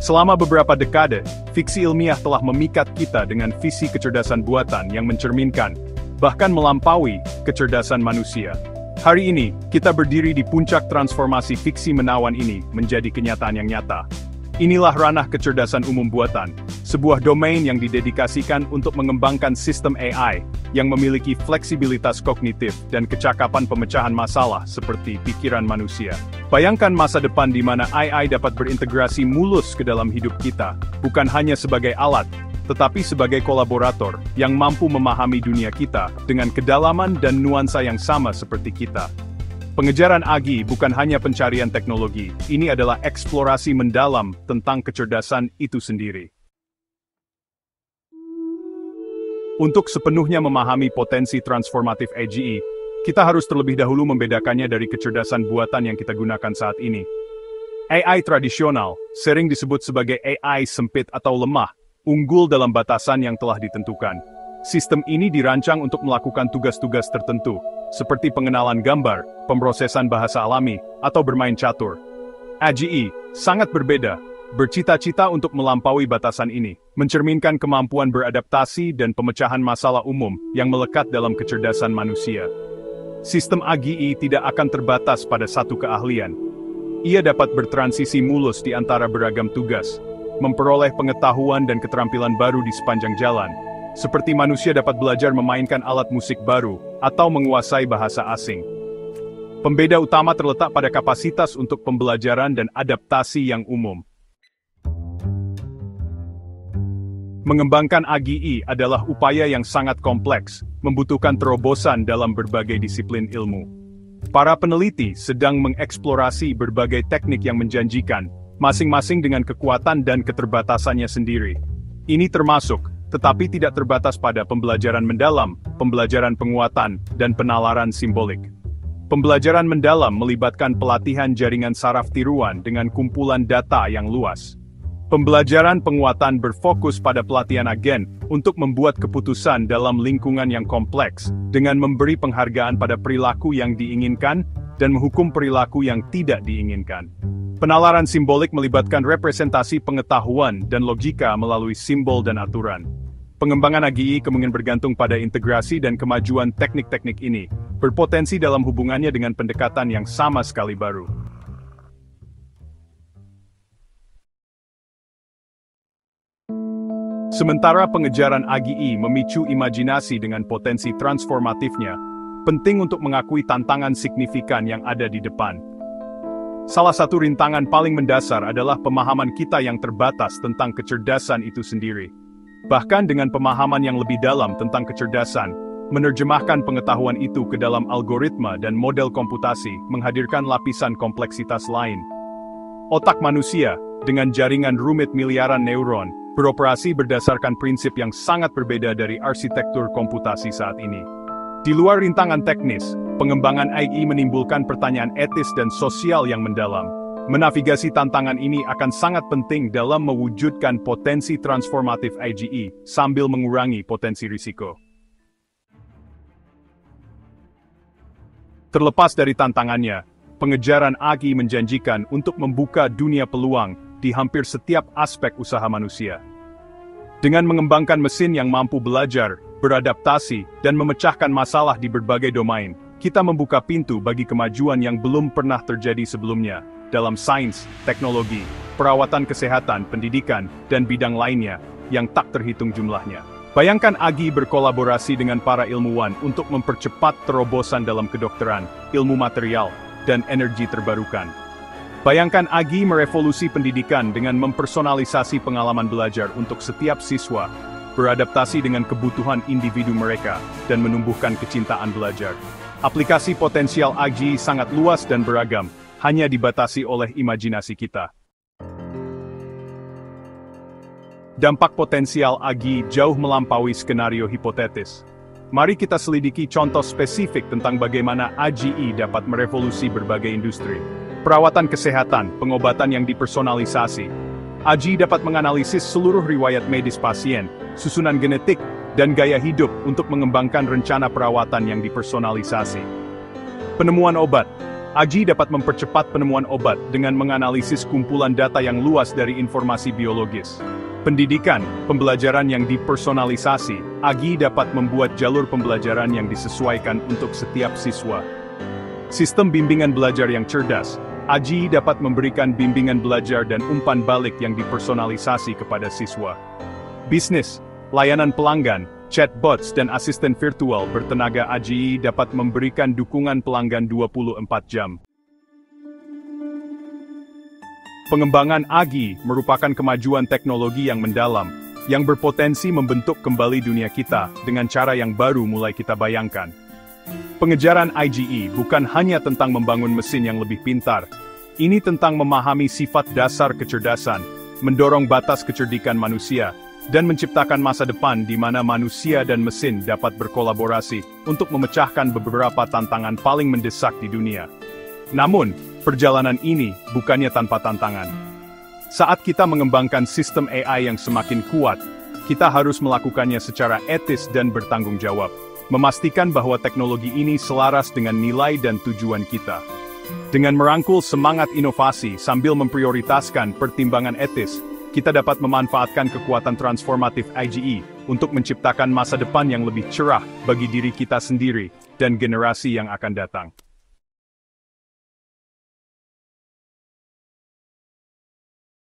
Selama beberapa dekade, fiksi ilmiah telah memikat kita dengan visi kecerdasan buatan yang mencerminkan, bahkan melampaui, kecerdasan manusia. Hari ini, kita berdiri di puncak transformasi fiksi menawan ini menjadi kenyataan yang nyata. Inilah ranah kecerdasan umum buatan, sebuah domain yang didedikasikan untuk mengembangkan sistem AI yang memiliki fleksibilitas kognitif dan kecakapan pemecahan masalah seperti pikiran manusia. Bayangkan masa depan di mana AI dapat berintegrasi mulus ke dalam hidup kita, bukan hanya sebagai alat, tetapi sebagai kolaborator yang mampu memahami dunia kita dengan kedalaman dan nuansa yang sama seperti kita. Pengejaran AGI bukan hanya pencarian teknologi, ini adalah eksplorasi mendalam tentang kecerdasan itu sendiri. Untuk sepenuhnya memahami potensi transformatif AGI, kita harus terlebih dahulu membedakannya dari kecerdasan buatan yang kita gunakan saat ini. AI tradisional, sering disebut sebagai AI sempit atau lemah, unggul dalam batasan yang telah ditentukan. Sistem ini dirancang untuk melakukan tugas-tugas tertentu, seperti pengenalan gambar, pemrosesan bahasa alami, atau bermain catur. AGI sangat berbeda, bercita-cita untuk melampaui batasan ini, mencerminkan kemampuan beradaptasi dan pemecahan masalah umum yang melekat dalam kecerdasan manusia. Sistem AGI tidak akan terbatas pada satu keahlian. Ia dapat bertransisi mulus di antara beragam tugas, memperoleh pengetahuan dan keterampilan baru di sepanjang jalan, seperti manusia dapat belajar memainkan alat musik baru atau menguasai bahasa asing. Pembeda utama terletak pada kapasitas untuk pembelajaran dan adaptasi yang umum. Mengembangkan AGI adalah upaya yang sangat kompleks, membutuhkan terobosan dalam berbagai disiplin ilmu. Para peneliti sedang mengeksplorasi berbagai teknik yang menjanjikan, masing-masing dengan kekuatan dan keterbatasannya sendiri. Ini termasuk, tetapi tidak terbatas pada pembelajaran mendalam, pembelajaran penguatan, dan penalaran simbolik. Pembelajaran mendalam melibatkan pelatihan jaringan saraf tiruan dengan kumpulan data yang luas. Pembelajaran penguatan berfokus pada pelatihan agen untuk membuat keputusan dalam lingkungan yang kompleks, dengan memberi penghargaan pada perilaku yang diinginkan dan menghukum perilaku yang tidak diinginkan. Penalaran simbolik melibatkan representasi pengetahuan dan logika melalui simbol dan aturan. Pengembangan AGI kemungkinan bergantung pada integrasi dan kemajuan teknik-teknik ini, berpotensi dalam hubungannya dengan pendekatan yang sama sekali baru. Sementara pengejaran AGI memicu imajinasi dengan potensi transformatifnya, penting untuk mengakui tantangan signifikan yang ada di depan. Salah satu rintangan paling mendasar adalah pemahaman kita yang terbatas tentang kecerdasan itu sendiri. Bahkan dengan pemahaman yang lebih dalam tentang kecerdasan, menerjemahkan pengetahuan itu ke dalam algoritma dan model komputasi menghadirkan lapisan kompleksitas lain. Otak manusia, dengan jaringan rumit miliaran neuron, beroperasi berdasarkan prinsip yang sangat berbeda dari arsitektur komputasi saat ini. Di luar rintangan teknis, pengembangan AI menimbulkan pertanyaan etis dan sosial yang mendalam. Menavigasi tantangan ini akan sangat penting dalam mewujudkan potensi transformatif AGI sambil mengurangi potensi risiko. Terlepas dari tantangannya, pengejaran AGI menjanjikan untuk membuka dunia peluang di hampir setiap aspek usaha manusia. Dengan mengembangkan mesin yang mampu belajar, beradaptasi, dan memecahkan masalah di berbagai domain, kita membuka pintu bagi kemajuan yang belum pernah terjadi sebelumnya, dalam sains, teknologi, perawatan kesehatan, pendidikan, dan bidang lainnya, yang tak terhitung jumlahnya. Bayangkan AGI berkolaborasi dengan para ilmuwan untuk mempercepat terobosan dalam kedokteran, ilmu material, dan energi terbarukan. Bayangkan AGI merevolusi pendidikan dengan mempersonalisasi pengalaman belajar untuk setiap siswa, beradaptasi dengan kebutuhan individu mereka, dan menumbuhkan kecintaan belajar. Aplikasi potensial AGI sangat luas dan beragam, hanya dibatasi oleh imajinasi kita. Dampak potensial AGI jauh melampaui skenario hipotetis. Mari kita selidiki contoh spesifik tentang bagaimana AGI dapat merevolusi berbagai industri. Perawatan kesehatan, pengobatan yang dipersonalisasi. AGI dapat menganalisis seluruh riwayat medis pasien, susunan genetik, dan gaya hidup untuk mengembangkan rencana perawatan yang dipersonalisasi. Penemuan obat. AGI dapat mempercepat penemuan obat dengan menganalisis kumpulan data yang luas dari informasi biologis. Pendidikan, pembelajaran yang dipersonalisasi, AGI dapat membuat jalur pembelajaran yang disesuaikan untuk setiap siswa. Sistem bimbingan belajar yang cerdas, AGI dapat memberikan bimbingan belajar dan umpan balik yang dipersonalisasi kepada siswa. Bisnis, layanan pelanggan, chatbots dan asisten virtual bertenaga AGI dapat memberikan dukungan pelanggan 24 jam. Pengembangan AGI merupakan kemajuan teknologi yang mendalam, yang berpotensi membentuk kembali dunia kita dengan cara yang baru mulai kita bayangkan. Pengejaran AGI bukan hanya tentang membangun mesin yang lebih pintar, ini tentang memahami sifat dasar kecerdasan, mendorong batas kecerdikan manusia, dan menciptakan masa depan di mana manusia dan mesin dapat berkolaborasi untuk memecahkan beberapa tantangan paling mendesak di dunia. Namun, perjalanan ini bukannya tanpa tantangan. Saat kita mengembangkan sistem AI yang semakin kuat, kita harus melakukannya secara etis dan bertanggung jawab, memastikan bahwa teknologi ini selaras dengan nilai dan tujuan kita. Dengan merangkul semangat inovasi sambil memprioritaskan pertimbangan etis, kita dapat memanfaatkan kekuatan transformatif AGI untuk menciptakan masa depan yang lebih cerah bagi diri kita sendiri dan generasi yang akan datang.